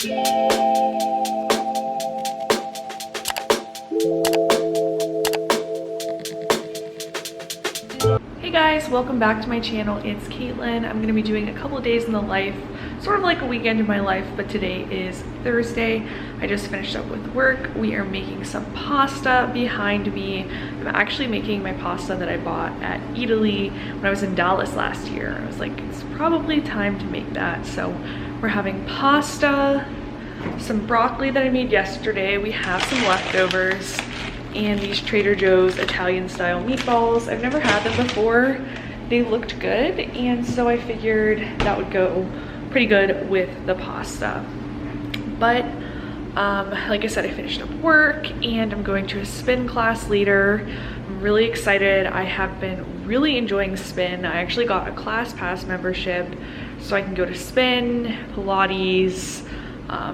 Hey guys, welcome back to my channel. It's Caitlin. I'm going to be doing a couple of days in the life, sort of like a weekend in my life, but today is Thursday. I just finished up with work. We are making some pasta behind me. I'm actually making my pasta that I bought at Italy when I was in Dallas last year. I was like, it's probably time to make that. So we're having pasta, some broccoli that I made yesterday. We have some leftovers, and these Trader Joe's Italian style meatballs. I've never had them before. They looked good, and so I figured that would go pretty good with the pasta. But like I said, I finished up work and I'm going to a spin class later. I'm really excited. I have been really enjoying spin. I actually got a class pass membership so I can go to spin, Pilates,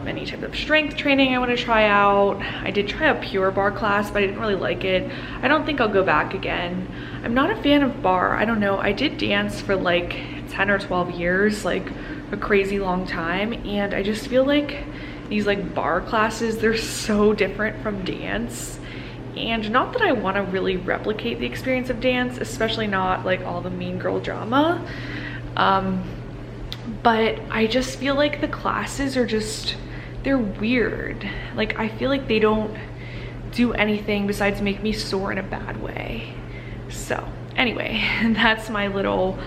any type of strength training I want to try out. I did try a pure bar class, but I didn't really like it. I don't think I'll go back again. I'm not a fan of bar. I don't know. I did dance for like 10 or 12 years, like a crazy long time, and I just feel like these like bar classes, they're so different from dance. And not that I want to really replicate the experience of dance, especially not like all the mean girl drama. But I just feel like the classes are just, they're weird. Like I feel like they don't do anything besides make me sore in a bad way. So anyway, that's my little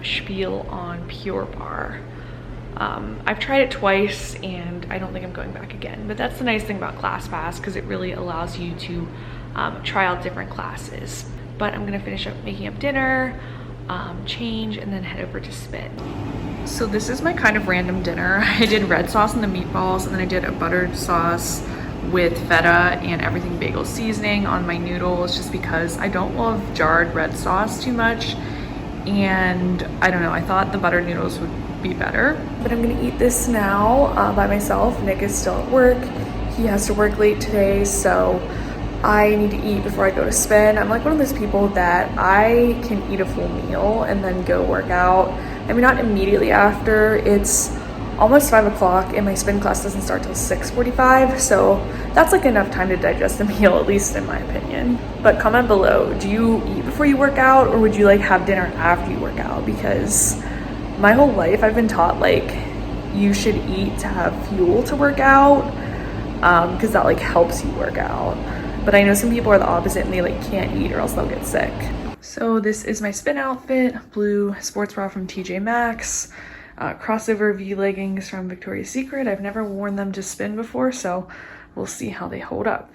spiel on pure bar. I've tried it twice and I don't think I'm going back again, but that's the nice thing about ClassPass, because it really allows you to try out different classes. But I'm gonna finish up making up dinner, change, and then head over to spin. So this is my kind of random dinner. I did red sauce on the meatballs, and then I did a buttered sauce with feta and everything bagel seasoning on my noodles, just because I don't love jarred red sauce too much. And I don't know, I thought the buttered noodles would be better. But I'm gonna eat this now by myself. Nick is still at work. He has to work late today, so I need to eat before I go to spin. I'm like one of those people that I can eat a full meal and then go work out. I mean, not immediately after. It's almost 5 o'clock and my spin class doesn't start till 6:45, so that's like enough time to digest a meal, at least in my opinion. But comment below, do you eat before you work out, or would you like have dinner after you work out? Because my whole life I've been taught like you should eat to have fuel to work out, because that like helps you work out. But I know some people are the opposite and they like can't eat or else they'll get sick. So this is my spin outfit: blue sports bra from TJ Maxx, crossover V leggings from Victoria's Secret. I've never worn them to spin before, so we'll see how they hold up.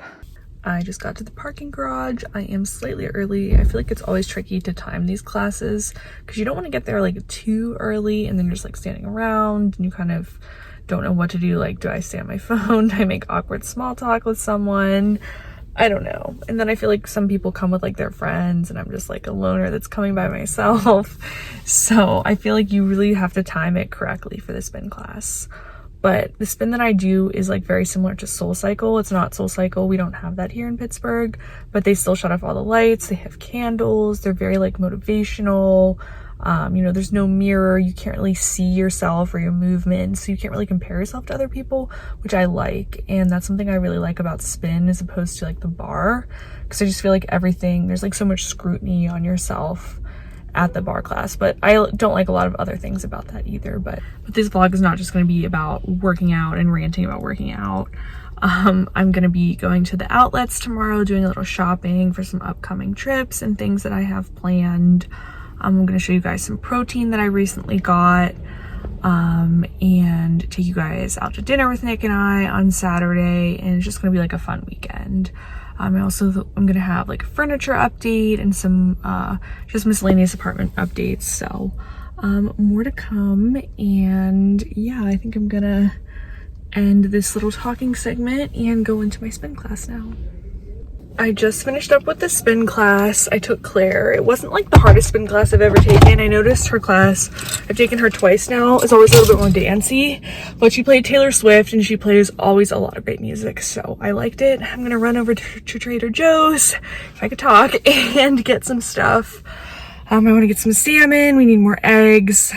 I just got to the parking garage. I am slightly early. I feel like it's always tricky to time these classes because you don't want to get there like too early and then you're just like standing around and you kind of don't know what to do. Like, do I stay on my phone? Do I make awkward small talk with someone? I don't know. And then I feel like some people come with like their friends and I'm just like a loner that's coming by myself. So I feel like you really have to time it correctly for the spin class. But the spin that I do is like very similar to Soul Cycle. It's not Soul Cycle. We don't have that here in Pittsburgh, but they still shut off all the lights. They have candles. They're very like motivational. You know, there's no mirror. You can't really see yourself or your movements, so you can't really compare yourself to other people, which I like. And that's something I really like about spin as opposed to like the bar, because I just feel like everything, there's like so much scrutiny on yourself at the bar class. But I don't like a lot of other things about that either. But this vlog is not just going to be about working out and ranting about working out. I'm going to be going to the outlets tomorrow, doing a little shopping for some upcoming trips and things that I have planned. I'm going to show you guys some protein that I recently got, and take you guys out to dinner with Nick and I on Saturday, and it's just going to be like a fun weekend. I'm going to have like a furniture update and some just miscellaneous apartment updates, so more to come. And yeah, I think I'm gonna end this little talking segment and go into my spin class now. I just finished up with the spin class. I took Claire. It wasn't like the hardest spin class I've ever taken. I noticed her class, I've taken her twice now, is always a little bit more dancey, but she played Taylor Swift and she plays always a lot of great music, so I liked it. I'm gonna run over to Trader Joe's, if I could talk, and get some stuff. I want to get some salmon. We need more eggs,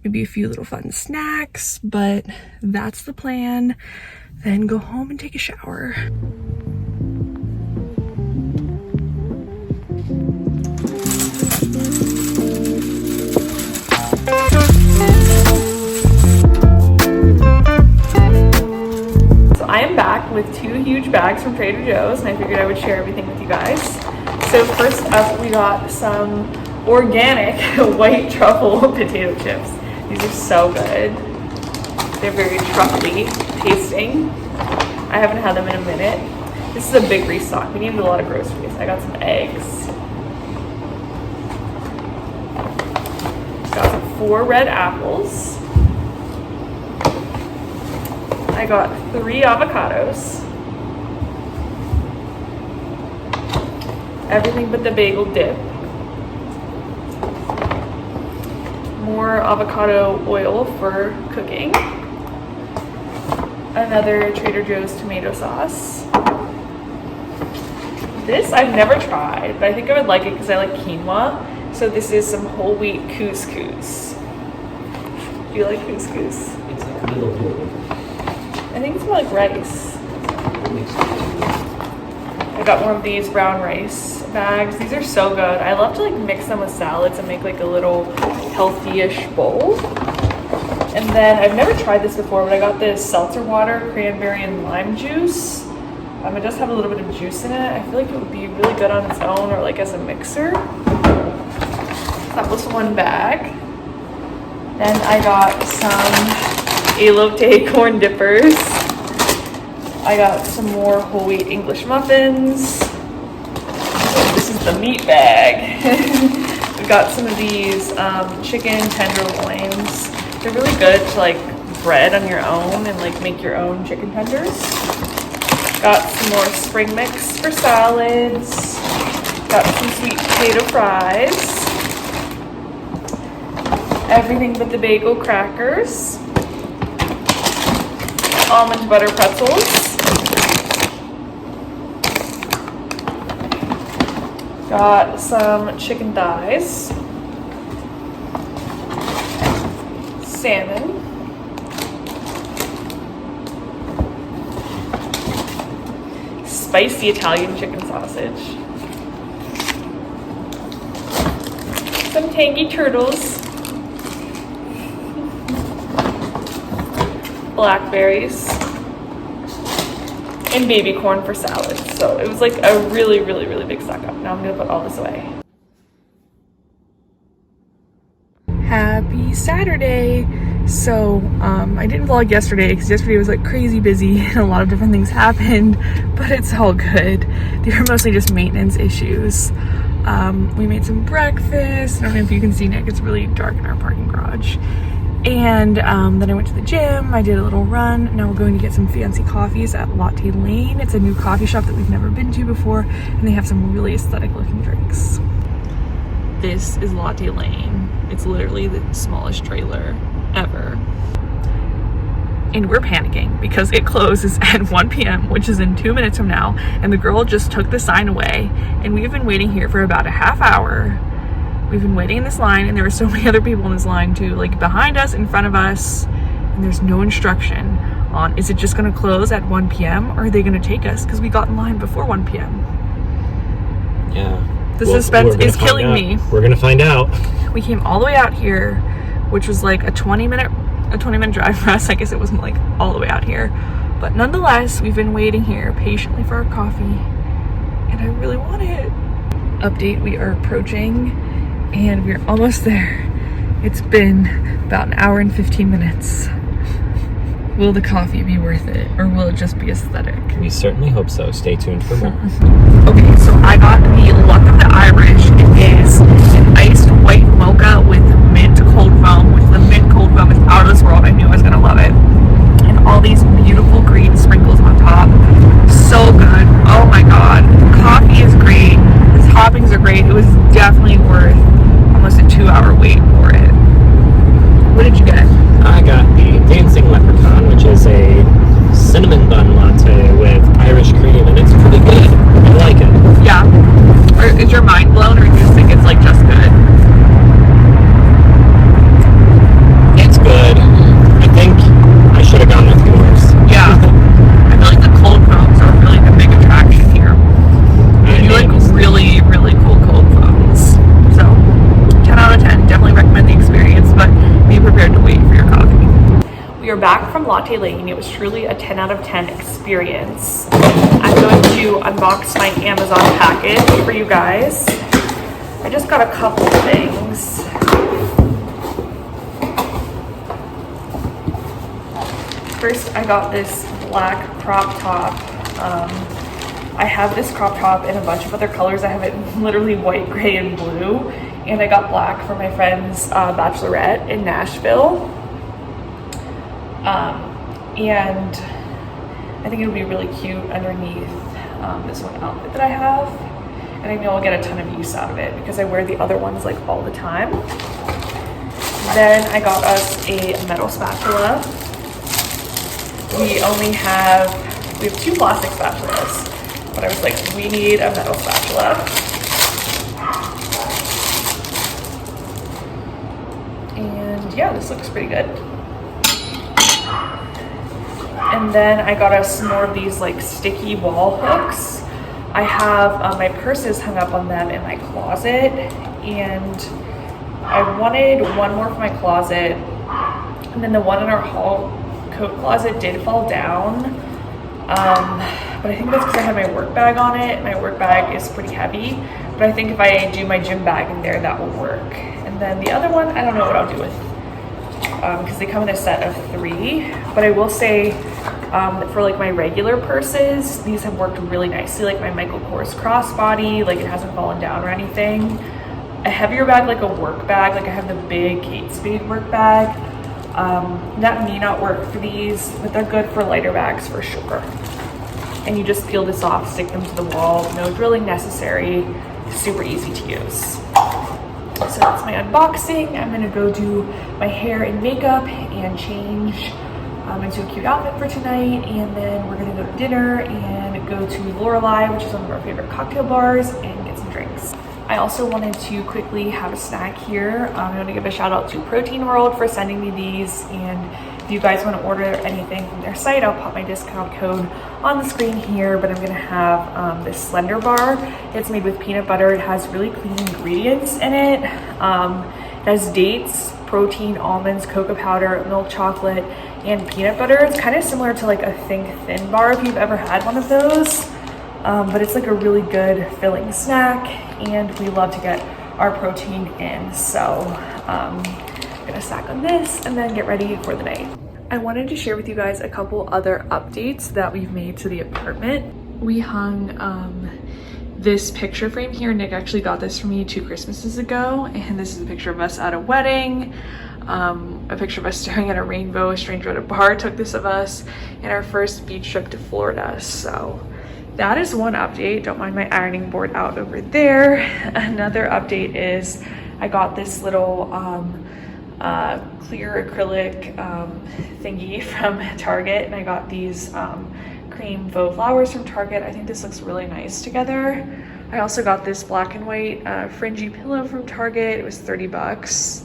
maybe a few little fun snacks, but that's the plan. Then go home and take a shower. I am back with 2 huge bags from Trader Joe's, and I figured I would share everything with you guys. So first up, we got some organic white truffle potato chips. These are so good. They're very truffly tasting. I haven't had them in a minute. This is a big restock. We needed a lot of groceries. I got some eggs. Got 4 red apples. I got 3 avocados. Everything but the bagel dip. More avocado oil for cooking. Another Trader Joe's tomato sauce. This I've never tried, but I think I would like it because I like quinoa. So this is some whole wheat couscous. Do you like couscous? It's like a little bowl. I think it's more like rice. I got one of these brown rice bags. These are so good. I love to like mix them with salads and make like a little healthy-ish bowl. And then I've never tried this before, but I got this seltzer water, cranberry and lime juice. It does have a little bit of juice in it. I feel like it would be really good on its own or like as a mixer. That was one bag. Then I got some elote corn dippers. I got some more whole wheat English muffins. This is the meat bag. We got some of these chicken tenderloins. They're really good to like bread on your own and like make your own chicken tenders. Got some more spring mix for salads. Got some sweet potato fries. Everything but the bagel crackers. Almond butter pretzels. Got some chicken thighs. Salmon. Spicy Italian chicken sausage. Some tangy turtles. Blackberries. And baby corn for salad. So it was like a really, really, really big stock up. Now I'm gonna put all this away. Happy Saturday. So I didn't vlog yesterday because yesterday was like crazy busy and a lot of different things happened, but it's all good. They were mostly just maintenance issues. We made some breakfast. I don't know if you can see, Nick, it's really dark in our parking garage. And then I went to the gym, I did a little run. Now we're going to get some fancy coffees at Latte Lane. It's a new coffee shop that we've never been to before, and they have some really aesthetic looking drinks. This is Latte Lane. It's literally the smallest trailer ever. And we're panicking because it closes at 1 p.m., which is in 2 minutes from now, and the girl just took the sign away, and we've been waiting here for about a half hour. We've been waiting in this line, and there were so many other people in this line too, like behind us, in front of us, and there's no instruction on, is it just gonna close at 1 p.m. or are they gonna take us? Because we got in line before 1 p.m. Yeah. The suspense is killing me. We're gonna find out. We came all the way out here, which was like a 20 minute drive for us. I guess it wasn't like all the way out here. But nonetheless, we've been waiting here patiently for our coffee, and I really want it. Update, we are approaching, and we're almost there. It's been about an hour and 15 minutes. Will the coffee be worth it, or will it just be aesthetic? We certainly hope so. Stay tuned for more. Okay, so I got the Luck of the Irish. It is an iced white mocha with mint cold foam, which the mint cold foam is out of this world. I knew I was gonna love it. And all these beautiful green sprinkles on top. So good. Oh my god. The coffee is great. The toppings are great. It was definitely worth almost a 2-hour wait for it. What did you get? I got the Dancing Leprechaun, which is a cinnamon bun latte with Irish cream, and it's pretty good. I like it. Yeah. Or is your mind blown, or do you think it's like just good? Latte Lane. It was truly a 10 out of 10 experience. I'm going to unbox my Amazon package for you guys. I just got a couple things. First, I got this black crop top. I have this crop top in a bunch of other colors. I have it in literally white, gray, and blue. And I got black for my friend's bachelorette in Nashville. And I think it'll be really cute underneath this one outfit that I have. And I know I'll get a ton of use out of it because I wear the other ones like all the time. Then I got us a metal spatula. We have 2 plastic spatulas, but I was like, we need a metal spatula. And yeah, this looks pretty good. And then I got us more of these like sticky wall hooks. I have my purses hung up on them in my closet, and I wanted one more for my closet, and then the one in our hall coat closet did fall down, but I think that's because I had my work bag on it. My work bag is pretty heavy, but I think if I do my gym bag in there, that will work. And then the other one, I don't know what I'll do with, because they come in a set of 3, but I will say for like my regular purses, these have worked really nicely. Like my Michael Kors crossbody, like it hasn't fallen down or anything. A heavier bag, like a work bag, like I have the big Kate Spade work bag. That may not work for these, but they're good for lighter bags for sure. And you just peel this off, stick them to the wall, no drilling necessary, super easy to use. So that's my unboxing. I'm gonna go do my hair and makeup and change into a cute outfit for tonight, and then we're gonna go to dinner and go to Lorelei, which is one of our favorite cocktail bars, and get some drinks. I also wanted to quickly have a snack here. I want to give a shout out to Protein World for sending me these, and if you guys want to order anything from their site, I'll pop my discount code on the screen here. But I'm going to have this Slender bar. It's made with peanut butter. It has really clean ingredients in it. It has dates, protein, almonds, cocoa powder, milk chocolate, and peanut butter. It's kind of similar to like a Think Thin bar if you've ever had one of those. But it's like a really good filling snack, and we love to get our protein in. So I'm gonna snack on this and then get ready for the night. I wanted to share with you guys a couple other updates that we've made to the apartment. We hung this picture frame here. Nick actually got this for me 2 Christmases ago, and this is a picture of us at a wedding. A picture of us staring at a rainbow. A stranger at a bar took this of us in our first beach trip to Florida. So that is one update. Don't mind my ironing board out over there. Another update is I got this little clear acrylic thingy from Target, and I got these cream faux flowers from Target. I think this looks really nice together. I also got this black and white fringy pillow from Target. It was 30 bucks.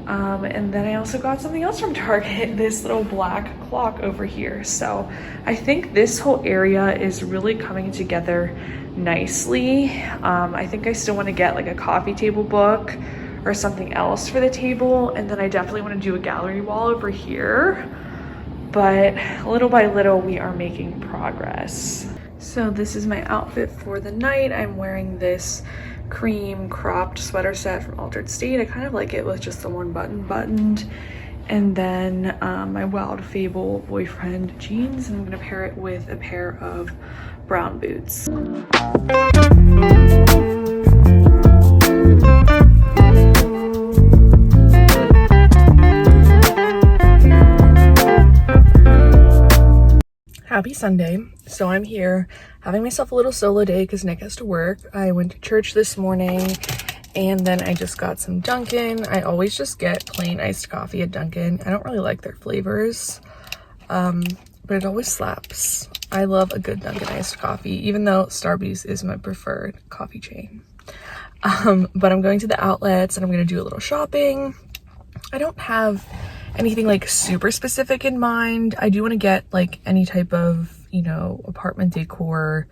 And then I also got something else from Target, this little black clock over here. So I think this whole area is really coming together nicely. I think I still want to get like a coffee table book or something else for the table. And then I definitely want to do a gallery wall over here. But little by little, we are making progress. So this is my outfit for the night. I'm wearing this cream cropped sweater set from Altered State. I kind of like it with just the one button buttoned, and then my Wild Fable boyfriend jeans, and I'm gonna pair it with a pair of brown boots. Happy Sunday. So I'm here having myself a little solo day because Nick has to work. I went to church this morning, and then I just got some Dunkin'. I always just get plain iced coffee at Dunkin'. I don't really like their flavors, but it always slaps. I love a good Dunkin' iced coffee, even though Starbucks is my preferred coffee chain. But I'm going to the outlets and I'm going to do a little shopping. I don't have anything like super specific in mind. I do want to get like any type of, you know, apartment decor.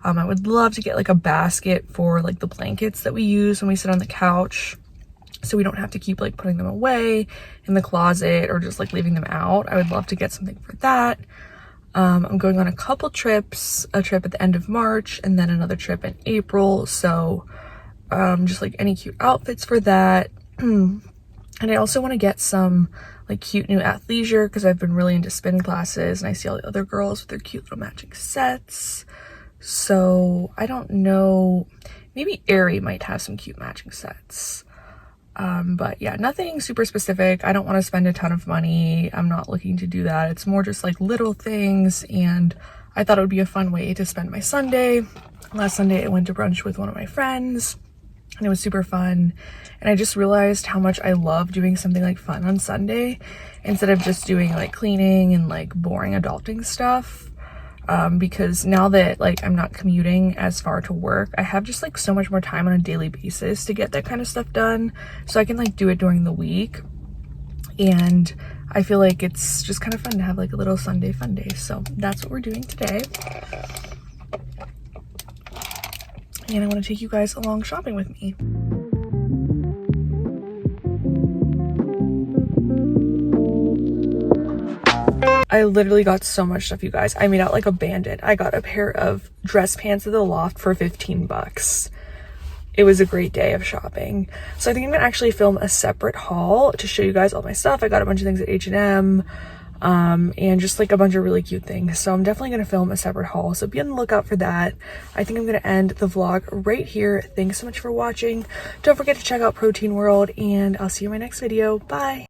I would love to get like a basket for like the blankets that we use when we sit on the couch. so we don't have to keep like putting them away in the closet or just like leaving them out. I would love to get something for that. I'm going on a couple trips, a trip at the end of March and then another trip in April. So just like any cute outfits for that. And I also want to get some like cute new athleisure because I've been really into spin classes and I see all the other girls with their cute little matching sets. So I don't know, maybe Aerie might have some cute matching sets. But yeah, nothing super specific. I don't want to spend a ton of money. I'm not looking to do that. It's more just like little things, and I thought it would be a fun way to spend my Sunday. Last Sunday I went to brunch with one of my friends and it was super fun, and I just realized how much I love doing something like fun on Sunday instead of just doing like cleaning and like boring adulting stuff. Because now that like I'm not commuting as far to work, I have just like so much more time on a daily basis to get that kind of stuff done, so I can like do it during the week. And I feel like it's just kind of fun to have like a little Sunday fun day. So that's what we're doing today, and I want to take you guys along shopping with me. I literally got so much stuff, you guys. I made out like a bandit. I got a pair of dress pants at the Loft for 15 bucks. It was a great day of shopping. So I think I'm gonna actually film a separate haul to show you guys all my stuff. I got a bunch of things at H&M, and just like a bunch of really cute things. So I'm definitely gonna film a separate haul. So be on the lookout for that. I think I'm gonna end the vlog right here. Thanks so much for watching. Don't forget to check out Protein World, and I'll see you in my next video. Bye.